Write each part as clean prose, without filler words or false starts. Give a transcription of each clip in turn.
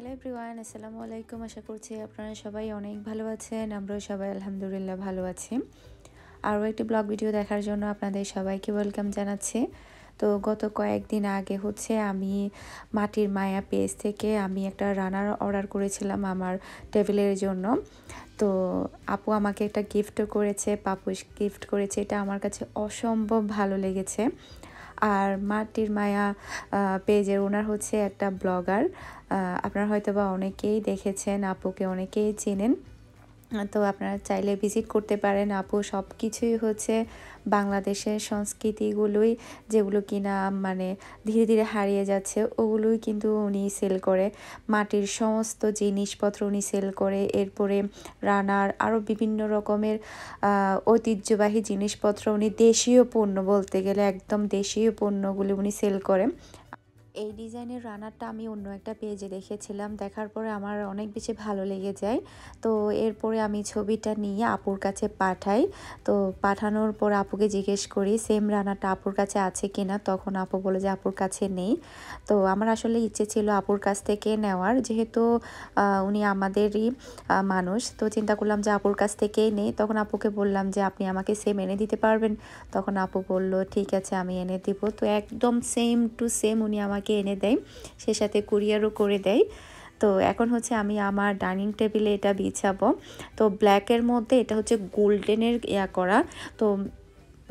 Hello everyone, আসসালামু আলাইকুম। আশা করছি আপনারা সবাই অনেক ভালো আছেন। আমরাও সবাই আলহামদুলিল্লাহ ভালো আছি। আরও একটি ব্লগ ভিডিও দেখার জন্য আপনাদের সবাইকে ওয়েলকাম জানাচ্ছি। তো গত কয়েকদিন আগে আমি মাটির মায়া পেজ থেকে আমি একটা রানার অর্ডার করেছিলাম আমার টেবিলের জন্য। তো আপু আমাকে একটা গিফটও করেছে, পাপুস গিফট করেছে। এটা আমার কাছে অসম্ভব ভালো লেগেছে। আর মাটির মায়া পেজের ওনার হচ্ছে একটা ব্লগার। আপনারা হয়তো বা অনেকেই দেখেছেন, আপুকে অনেকেই চেনেন। তো আপনারা চাইলে ভিজিট করতে পারেন। আপু সব কিছুই হচ্ছে বাংলাদেশের সংস্কৃতিগুলোই, যেগুলো কিনা মানে ধীরে ধীরে হারিয়ে যাচ্ছে, ওগুলোই কিন্তু উনি সেল করে। মাটির সমস্ত জিনিসপত্র উনি সেল করে। এরপরে রানার আরও বিভিন্ন রকমের ঐতিহ্যবাহী জিনিসপত্র, উনি দেশীয় পণ্য, বলতে গেলে একদম দেশীয় পণ্যগুলি উনি সেল করে। এই ডিজাইনের রানারটা আমি অন্য একটা পেজে দেখেছিলাম, দেখার পরে আমার অনেক বেশি ভালো লেগে যায়। তো এরপরে আমি ছবিটা নিয়ে আপুর কাছে পাঠাই। তো পাঠানোর পর আপুকে জিজ্ঞেস করি সেম রানারটা আপুর কাছে আছে কিনা। তখন আপু বলে যে আপুর কাছে নেই। তো আমার আসলে ইচ্ছে ছিল আপুর কাছ থেকে নেওয়ার, যেহেতু উনি আমাদেরই মানুষ। তো চিন্তা করলাম যে আপুর কাছ থেকেই নেই। তখন আপুকে বললাম যে আপনি আমাকে সেম এনে দিতে পারবেন? তখন আপু বলল ঠিক আছে, আমি এনে দিব। তো একদম সেম টু সেম উনি আমাকে এনে দেয়, সে সাথে কুরিয়ারও করে দেয়। তো এখন আমি আমার ডাইনিং টেবিলে এটা বিছাবো। তো ব্ল্যাকের মধ্যে এটা গোল্ডেনের করা। তো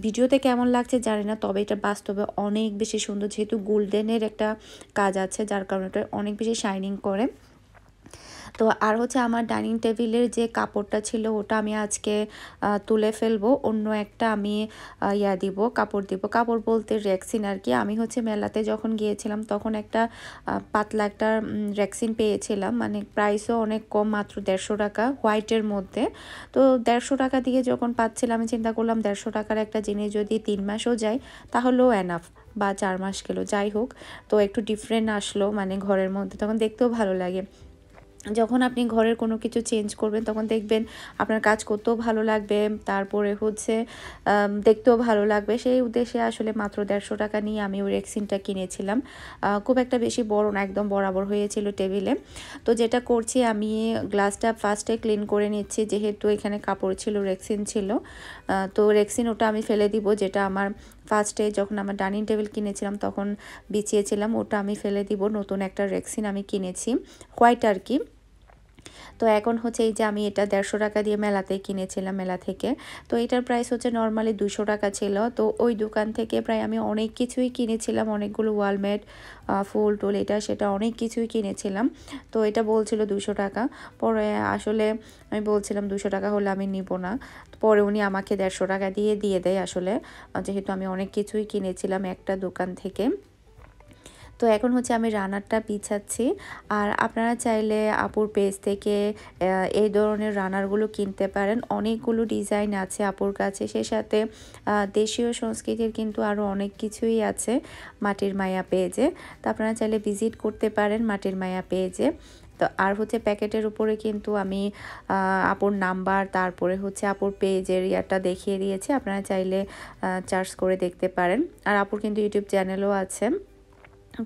ভিডিওতে কেমন লাগছে জানি না, তবে এটা বাস্তবে অনেক বেশি সুন্দর, যেহেতু গোল্ডেনের একটা কাজ আছে, যার কারণে এটা অনেক বেশি শাইনিং করে। তো আর আমার ডাইনিং টেবিলের যে কাপড়টা ছিল ওটা আমি আজকে তুলে ফেলবো। অন্য একটা আমি দিব, কাপড় দিব। কাপড় বলতে রেক্সিন আর কি। আমি মেলাতে যখন গিয়েছিলাম তখন একটা পাতলা একটা রেক্সিন পেয়েছিলাম, মানে প্রাইসও অনেক কম, মাত্র 150 টাকা হোয়াইটের মধ্যে। তো 150 টাকা দিয়ে যখন পাচ্ছিলাম, আমি চিন্তা করলাম 150 টাকার একটা জিনিস যদি 3 মাসও যায় তাহলেও এনাফ, বা 4 মাস গেল, যাই হোক। তো একটু ডিফারেন্ট আসলো মানে ঘরের মধ্যে, তখন দেখতেও ভালো লাগে। যখন আপনি ঘরের কোনো কিছু চেঞ্জ করবেন তখন দেখবেন আপনার কাজ করতেও ভালো লাগবে, তারপরে দেখতেও ভালো লাগবে। সেই উদ্দেশ্যে আসলে মাত্র 150 টাকা নিয়ে আমি ওই রেক্সিনটা কিনেছিলাম। খুব একটা বেশি বড় না, একদম বরাবর হয়েছিল টেবিলে। তো যেটা করছি, আমি গ্লাসটা ফার্স্টে ক্লিন করে নিচ্ছি, যেহেতু এখানে কাপড় ছিল, রেক্সিন ছিল। তো রেক্সিন ওটা আমি ফেলে দিব, যেটা আমার ফার্স্টে যখন আমার ডাইনিং টেবিল কিনেছিলাম তখন বিছিয়েছিলাম, ওটা আমি ফেলে দিব। নতুন একটা রেক্সিন আমি কিনেছি, হোয়াইট আর কি। তো এখন এই যে আমি এটা 150 টাকা দিয়ে মেলাতে কিনেছিলাম, মেলা থেকে। তো এটার প্রাইস নর্মালি 200 টাকা ছিল। তো ওই দোকান থেকে প্রায় আমি অনেক কিছুই কিনেছিলাম, অনেকগুলো ওয়ালমেট, ফুল টুল, এটা সেটা অনেক কিছুই কিনেছিলাম। তো এটা বলছিল 200 টাকা। পরে আসলে আমি বলছিলাম 200 টাকা হলে আমি নিব না। পরে উনি আমাকে 150 টাকা দিয়ে দেয় আসলে, যেহেতু আমি অনেক কিছুই কিনেছিলাম একটা দোকান থেকে। তো এখন আমি রানারটা বিছাচ্ছি। আর আপনারা চাইলে আপুর পেজ থেকে এই ধরনের রানারগুলো কিনতে পারেন। অনেকগুলো ডিজাইন আছে আপুর কাছে, সে সাথে দেশীয় সংস্কৃতির কিন্তু আরও অনেক কিছুই আছে মাটির মায়া পেজে। তো আপনারা চাইলে ভিজিট করতে পারেন মাটির মায়া পেজে। তো আর প্যাকেটের উপরে কিন্তু আমি আপুর নাম্বার, তারপরে আপুর পেজের ইয়াটা দেখিয়ে দিয়েছি, আপনারা চাইলে সার্চ করে দেখতে পারেন। আর আপুর কিন্তু ইউটিউব চ্যানেলও আছে।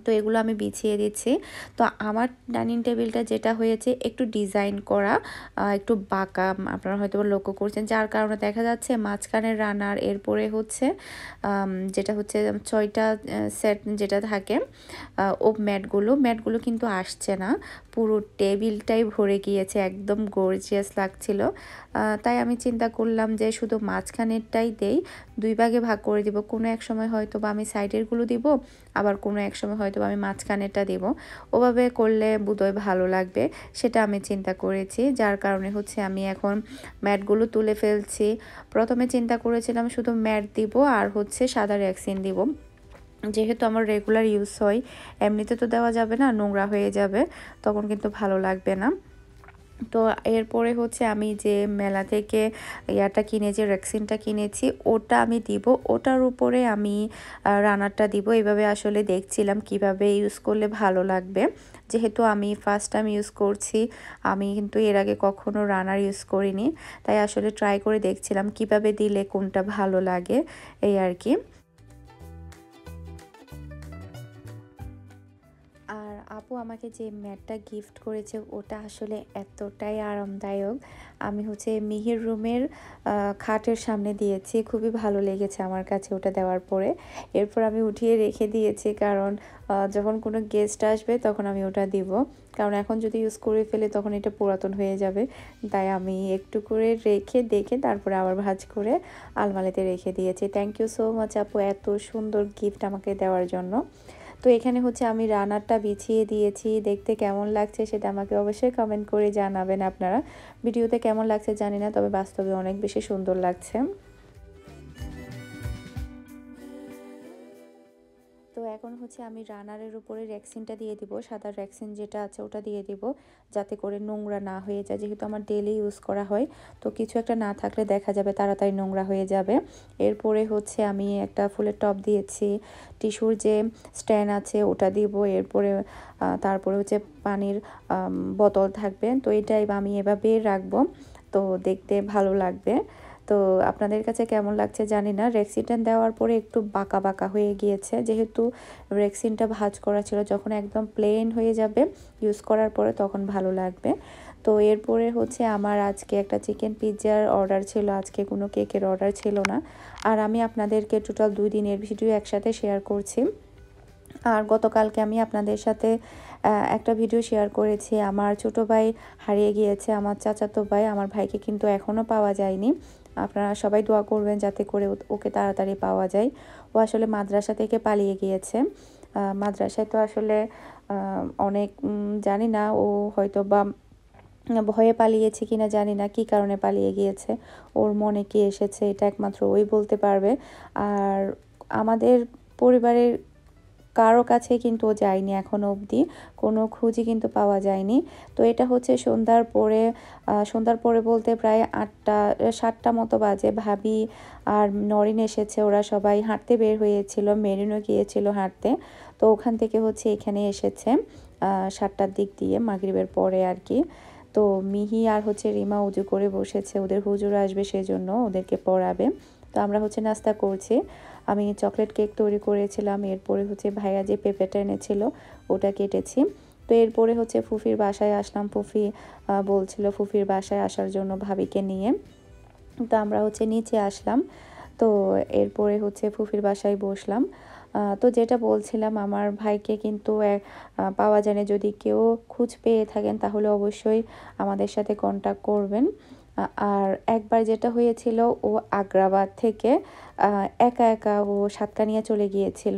তো এগুলো আমি বিছিয়ে দিচ্ছি। তো আমার ডাইনিং টেবিলটা যেটা হয়েছে একটু ডিজাইন করা, একটু বাঁকা, আপনারা হয়তো লক্ষ্য করছেন, যার কারণে দেখা যাচ্ছে মাঝখানের রানার, এরপরে যেটা 6টা সেট যেটা থাকে ও ম্যাটগুলো কিন্তু আসছে না, পুরো টেবিলটাই ভরে গিয়েছে, একদম গর্জিয়াস লাগছিল। তাই আমি চিন্তা করলাম যে শুধু মাঝখানেরটাই দেই, 2 ভাগে ভাগ করে দিব। কোনো এক সময় হয়তো বা আমি সাইডেরগুলো দিব, আবার কোনো এক সময় হয়তো আমি মাঝখানেরটা দেব। ওভাবে করলে বোধহয় ভালো লাগবে, সেটা আমি চিন্তা করেছি। যার কারণে আমি এখন ম্যাটগুলো তুলে ফেলছি। প্রথমে চিন্তা করেছিলাম শুধু ম্যাট দিব আর সাদা রেক্সিন দিব, যেহেতু আমার রেগুলার ইউজ হয়। এমনিতে তো দেওয়া যাবে না, নোংরা হয়ে যাবে, তখন কিন্তু ভালো লাগবে না। তো এরপরে আমি যে মেলা থেকে ইয়াটা কিনেছি, রেক্সিনটা কিনেছি, ওটা আমি দিব, ওটার উপরে আমি রানারটা দিব। এইভাবে আসলে দেখছিলাম কিভাবে ইউজ করলে ভালো লাগবে, যেহেতু আমি ফার্স্ট টাইম ইউজ করছি। আমি কিন্তু এর আগে কখনো রানার ইউজ করিনি, তাই আসলে ট্রাই করে দেখছিলাম কিভাবে দিলে কোনটা ভালো লাগে, এই আর কি। আর আপু আমাকে যে ম্যাটটা গিফট করেছে ওটা আসলে এতটাই আরামদায়ক। আমি হচ্ছে মিহির রুমের খাটের সামনে দিয়েছি, খুবই ভালো লেগেছে আমার কাছে ওটা দেওয়ার পরে। এরপর আমি উঠিয়ে রেখে দিয়েছি, কারণ যখন কোনো গেস্ট আসবে তখন আমি ওটা দিব, কারণ এখন যদি ইউজ করে ফেলে তখন এটা পুরাতন হয়ে যাবে। তাই আমি একটু করে রেখে দেখে তারপরে আবার ভাঁজ করে আলমারিতে রেখে দিয়েছি। থ্যাংক ইউ সো মাচ আপু এত সুন্দর গিফট আমাকে দেওয়ার জন্য। তো এখানে হচ্ছে আমি রানারটা বিছিয়ে দিয়েছি, দেখতে কেমন লাগছে সেটা আমাকে অবশ্যই কমেন্ট করে জানাবেন আপনারা। ভিডিওতে কেমন লাগছে জানি না, তবে বাস্তবে অনেক বেশি সুন্দর লাগছে। তো এখন হচ্ছে আমি রানারের উপরে রেক্সিনটা দিয়ে দিব, সাদা রেক্সিন যেটা আছে ওটা দিয়ে দিব, যাতে করে নোংরা না হয়ে যায়। যেহেতু আমার ডেলি ইউজ করা হয়, তো কিছু একটা না থাকলে দেখা যাবে তাড়াতাড়ি নোংরা হয়ে যাবে। এরপরে হচ্ছে আমি একটা ফুলের টব দিয়েছি, টিস্যুর যে স্ট্যান্ড আছে ওটা দিব। এরপরে তারপরে হচ্ছে পানির বোতল থাকবে। তো এটাই আমি এভাবে রাখবো, তো দেখতে ভালো লাগবে। তো আপনাদের কাছে কেমন লাগছে জানি না। রেক্সিনটা দেওয়ার পরে একটু বাঁকা বাঁকা হয়ে গিয়েছে, যেহেতু রেক্সিনটা ভাঁজ করা ছিল। যখন একদম প্লেন হয়ে যাবে ইউজ করার পরে তখন ভালো লাগবে। তো এরপরে হচ্ছে আমার আজকে একটা চিকেন পিৎজার অর্ডার ছিল, আজকে কোনো কেকের অর্ডার ছিল না। আর আমি আপনাদেরকে টোটাল 2 দিনের ভিডিও একসাথে শেয়ার করছি। আর গতকালকে আমি আপনাদের সাথে একটা ভিডিও শেয়ার করেছি, আমার ছোট ভাই হারিয়ে গিয়েছে, আমার চাচাতো ভাই। আমার ভাইকে কিন্তু এখনও পাওয়া যায়নি। আপনারা সবাই দোয়া করবেন যাতে করে ওকে তাড়াতাড়ি পাওয়া যায়। ও আসলে মাদ্রাসা থেকে পালিয়ে গিয়েছে। মাদ্রাসায় তো আসলে অনেক জানি না, ও হয়তো বা ভয়ে পালিয়েছে কিনা জানি না, কি কারণে পালিয়ে গিয়েছে, ওর মনে কি এসেছে এটা একমাত্র ওই বলতে পারবে। আর আমাদের পরিবারের কারো কাছে কিন্তু ও যায়নি এখনও অবধি, কোনো খোঁজই কিন্তু পাওয়া যায়নি। তো এটা হচ্ছে সন্ধ্যার পরে বলতে প্রায় 8টা 7টা মতো বাজে। ভাবি আর নরিন এসেছে, ওরা সবাই হাঁটতে বের হয়েছিল, মেরিনও গিয়েছিল হাঁটতে। তো ওখান থেকে হচ্ছে এখানে এসেছে 7টার দিক দিয়ে, মাগরিবের পরে আর কি। তো মিহি আর হচ্ছে রিমা উজু করে বসেছে, ওদের হুজুর আসবে সেজন্য ওদেরকে পড়াবে। তো আমরা হচ্ছে নাস্তা করছি। আমি চকলেট কেক তৈরি করেছিলাম, এরপরে হচ্ছে ভাইয়া যে পেঁপেটা এনেছিল ওটা কেটেছি। তো এরপরে হচ্ছে ফুফির বাসায় আসলাম, ফুফি বলছিল ফুফির বাসায় আসার জন্য ভাবিকে নিয়ে। তো আমরা হচ্ছে নিচে আসলাম। তো এরপরে হচ্ছে ফুফির বাসায় বসলাম। তো যেটা বলছিলাম, আমার ভাইকে কিন্তু পাওয়া যায় না। যদি কেউ খোঁজ পেয়ে থাকেন তাহলে অবশ্যই আমাদের সাথে কন্টাক্ট করবেন। আর একবার যেটা হয়েছিল, ও আগ্রাবাদ থেকে একা একা ও সাতকানিয়া চলে গিয়েছিল,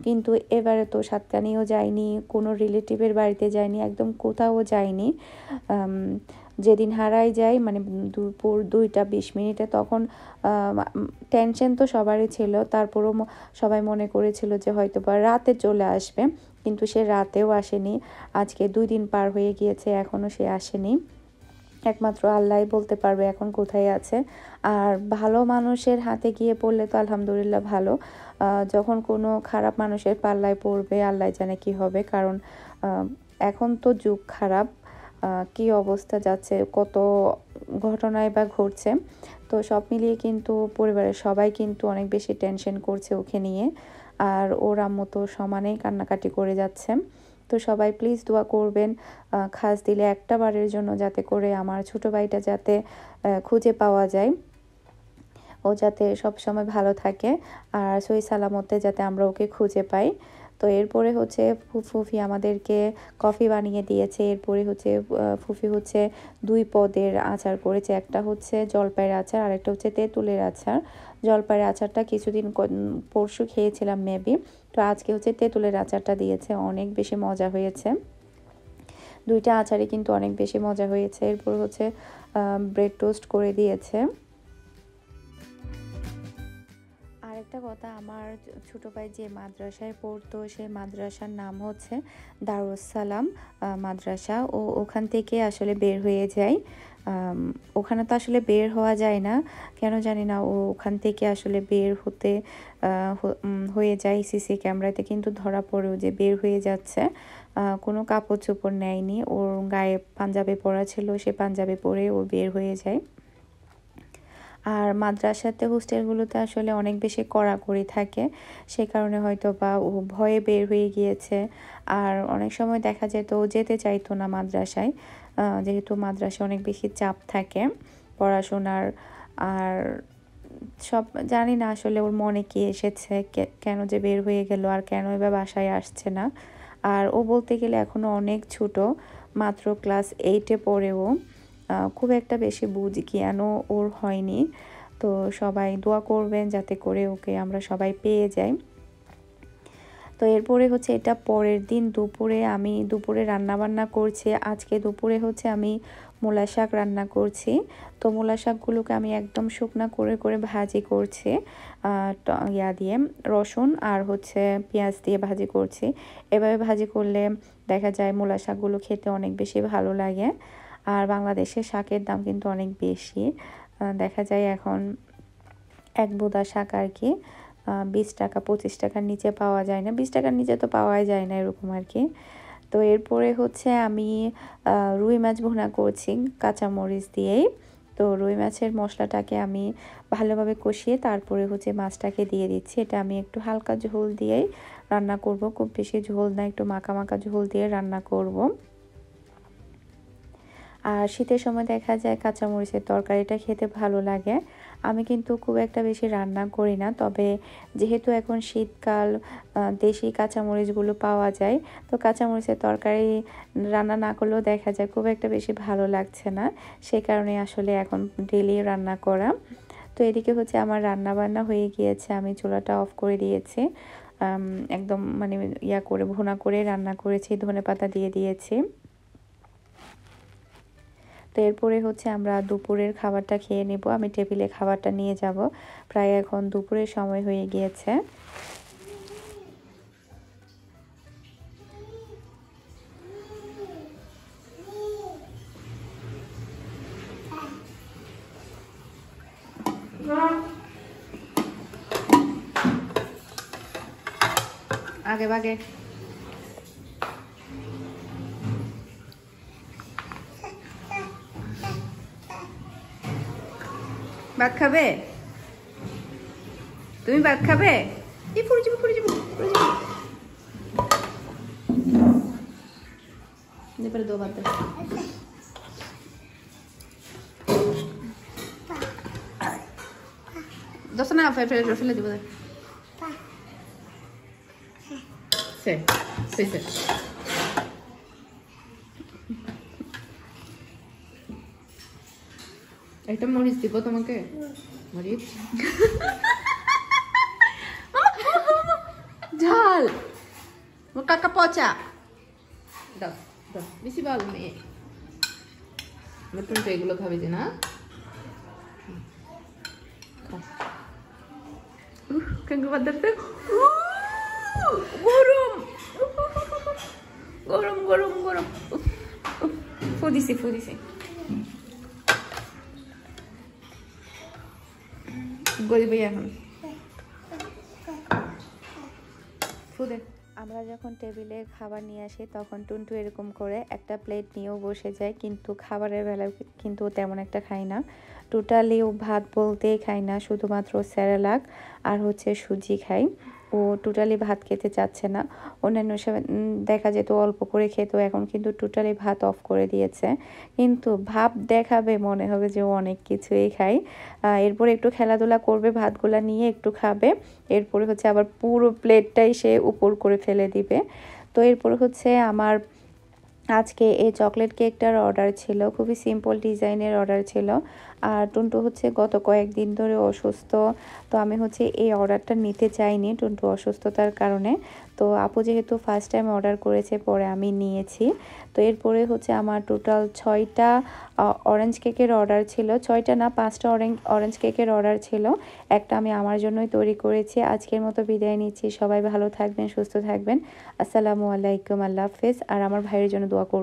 কিন্তু এবারে তো সাতকানিয়াও যায়নি, কোনো রিলেটিভের বাড়িতে যায়নি, একদম কোথাও যায়নি। যেদিন হারাই যায় মানে দুপুর 2টা 20 মিনিটে, তখন টেনশন তো সবারই ছিল। তারপরও সবাই মনে করেছিল যে হয়তো বা রাতে চলে আসবে, কিন্তু সে রাতেও আসেনি। আজকে 2 দিন পার হয়ে গিয়েছে, এখনও সে আসেনি। একমাত্র আল্লাহই বলতে পারবে এখন কোথায় আছে। আর ভালো মানুষের হাতে গিয়ে পড়লে তো আলহামদুলিল্লাহ ভালো, যখন কোনো খারাপ মানুষের পাল্লায় পড়বে আল্লাহ জানে কি হবে। কারণ এখন তো যুগ খারাপ, কি অবস্থা যাচ্ছে, কত ঘটনাই বা ঘটছে। তো সব মিলিয়ে কিন্তু পরিবারের সবাই কিন্তু অনেক বেশি টেনশন করছে ওকে নিয়ে। আর ওর আম্মু তো সমানেই কান্নাকাটি করে যাচ্ছে। তো সবাই প্লিজ দোয়া করবেন খাস দিলে একটা বারের জন্য, যাতে করে আমার ছোট ভাইটা যাতে খুঁজে পাওয়া যায়, ও যাতে সব সময় ভালো থাকে, আর সহি সালামতে যাতে আমরা ওকে খুঁজে পাই। তো এরপরে হচ্ছে ফুফি আমাদেরকে কফি বানিয়ে দিয়েছে। এরপরে হচ্ছে ফুফি হচ্ছে 2 পদের আচার করেছে, একটা হচ্ছে জলপাইয়ের আচার আর একটা হচ্ছে তেঁতুলের আচার। জলপাইয়ের আচারটা কিছুদিন পরশু খেয়েছিলাম মেবি, তো আজকে হচ্ছে তেঁতুলের আচারটা দিয়েছে, অনেক বেশি মজা হয়েছে। 2টা আচারই কিন্তু অনেক বেশি মজা হয়েছে। এরপর হচ্ছে ব্রেড টোস্ট করে দিয়েছে। আরেকটা কথা, আমার ছোট ভাই যে মাদ্রাসায় পড়তো সেই মাদ্রাসার নাম হচ্ছে দারুস সালাম মাদ্রাসা। ও ওখান থেকে আসলে বের হয়ে যায়। ওখানে তো আসলে বের হওয়া যায় না, কেন জানি না। ও ওখান থেকে আসলে বের হয়ে যায়, সিসি ক্যামেরাতে কিন্তু ধরা পড়েও যে বের হয়ে যাচ্ছে। কোনো কাপড় চোপড় নেয়নি, ওর গায়ে পাঞ্জাবি পরা ছিল, সে পাঞ্জাবি পরে ও বের হয়ে যায়। আর মাদ্রাসাতে হোস্টেলগুলোতে আসলে অনেক বেশি কড়াকড়ি থাকে, সে কারণে হয়তো বা ও ভয়ে বের হয়ে গিয়েছে। আর অনেক সময় দেখা যেত ও যেতে চাইতো না মাদ্রাসায়, যেহেতু মাদ্রাসায় অনেক বেশি চাপ থাকে পড়াশোনার। আর সব জানি না আসলে ওর মনে কি এসেছে, কেন যে বের হয়ে গেল আর কেন এবার বাসায় আসছে না। আর ও বলতে গেলে এখনও অনেক ছোট, মাত্র ক্লাস 8-এ পড়েও, খুব একটা বেশি বুঝ জ্ঞানও ওর হয়নি। তো সবাই দোয়া করবেন যাতে করে ওকে আমরা সবাই পেয়ে যাই। তো এরপরে হচ্ছে এটা পরের দিন দুপুরে, আমি দুপুরে রান্নাবান্না করছি। আজকে দুপুরে হচ্ছে আমি মূলা শাক রান্না করছি। তো মূলা শাকগুলোকে আমি একদম শুকনা করে করে ভাজি করছি, ইয়া দিয়ে রসুন আর হচ্ছে পেঁয়াজ দিয়ে ভাজি করছি। এভাবে ভাজি করলে দেখা যায় মূলা শাকগুলো খেতে অনেক বেশি ভালো লাগে। আর বাংলাদেশে শাকের দাম কিন্তু অনেক বেশি, দেখা যায় এখন এক বোদা শাক আর কি 20 টাকা 25 টাকার নিচে পাওয়া যায় না, 20 টাকার নিচে তো পাওয়াই যায় না এরকম আর কি। তো এরপরে হচ্ছে আমি রুই মাছ ভুনা করছি কাঁচামরিচ দিয়েই। তো রুই মাছের মশলাটাকে আমি ভালোভাবে কষিয়ে তারপরে হচ্ছে মাছটাকে দিয়ে দিচ্ছি। এটা আমি একটু হালকা ঝোল দিয়েই রান্না করব, খুব বেশি ঝোল না, একটু মাখা মাখা ঝোল দিয়ে রান্না করব। আর শীতের সময় দেখা যায় কাঁচামরিচের তরকারিটা খেতে ভালো লাগে। আমি কিন্তু খুব একটা বেশি রান্না করি না, তবে যেহেতু এখন শীতকাল, দেশি কাঁচামরিচগুলো পাওয়া যায়, তো কাঁচামরিচের তরকারি রান্না না করলেও দেখা যায় খুব একটা বেশি ভালো লাগছে না, সেই কারণে আসলে এখন ডেলি রান্না করা। তো এদিকে হচ্ছে আমার রান্না বান্না হয়ে গিয়েছে, আমি চুলাটা অফ করে দিয়েছি, একদম মানে ইয়া করে ভুনা করে রান্না করেছি, ধনেপাতা দিয়ে দিয়েছি। তো এরপরে হচ্ছে আমরা দুপুরের খাবারটা খেয়ে নেব, আমি টেবিলে খাবারটা নিয়ে যাব, প্রায় এখন দুপুরের সময় হয়ে গিয়েছে। আগে ভাগে ভাত খাবে, তুমি ভাত খাবে? পড়ে যাবো পড়ে যাবো পড়ে যাবো, এবারে দো ভাত দশ না ফেলে ফেলে দিব সে সে একটা মরিচ দিব তোমাকে, মরিচ ঝাল কাকা পচা দাও দাও, বেশি ভালো মেয়ে, নতুন তো এগুলো খাবি যে না, গরম গরম গরম গরম, ফুদিছি ফুদিছি গরিবই এখন ফুদে। আমরা যখন টেবিলে খাবার নিয়ে আসি তখন টুনটু এরকম করে একটা প্লেট নিয়েও বসে যায়, কিন্তু খাবারের বেলায় কিন্তু তেমন একটা খায় না, টোটালি ও ভাত বলতেই খায় না, শুধুমাত্র স্যারেলাক আর হচ্ছে সুজি খায়। ও টোটালি ভাত খেতে চাচ্ছে না, অন্যান্য সময় দেখা যেত অল্প করে খেত, এখন কিন্তু টোটালি ভাত অফ করে দিয়েছে, কিন্তু ভাব দেখাবে মনে হবে যে ও অনেক কিছুই খায়। এরপরে একটু খেলাধুলা করবে, ভাতগুলা নিয়ে একটু খাবে, এরপরে হচ্ছে আবার পুরো প্লেটটাই সে উপর করে ফেলে দিবে। তো এরপরে হচ্ছে আমার আজকে এই চকলেট কেকটার অর্ডার ছিল, খুবই সিম্পল ডিজাইনের অর্ডার ছিল। আর টুনটু হচ্ছে গত কয়েকদিন ধরে অসুস্থ, তো আমি হচ্ছে এই অর্ডারটা নিতে চাইনি টুনটু অসুস্থতার কারণে। তো আপু যেহেতু ফার্স্ট টাইম অর্ডার করেছে পরে আমি নিয়েছি। তো এরপরে হচ্ছে আমার টোটাল 6টা অরেঞ্জ কেকের অর্ডার ছিল, 6টা না 5টা অরেঞ্জ কেকের অর্ডার ছিল, একটা আমি আমার জন্যই তৈরি করেছি। আজকের মতো বিদায় নিচ্ছি, সবাই ভালো থাকবেন, সুস্থ থাকবেন, আসসালামু আলাইকুম, আল্লাহ হাফেজ। আর আমার ভাইয়ের জন্য দোয়া করবেন।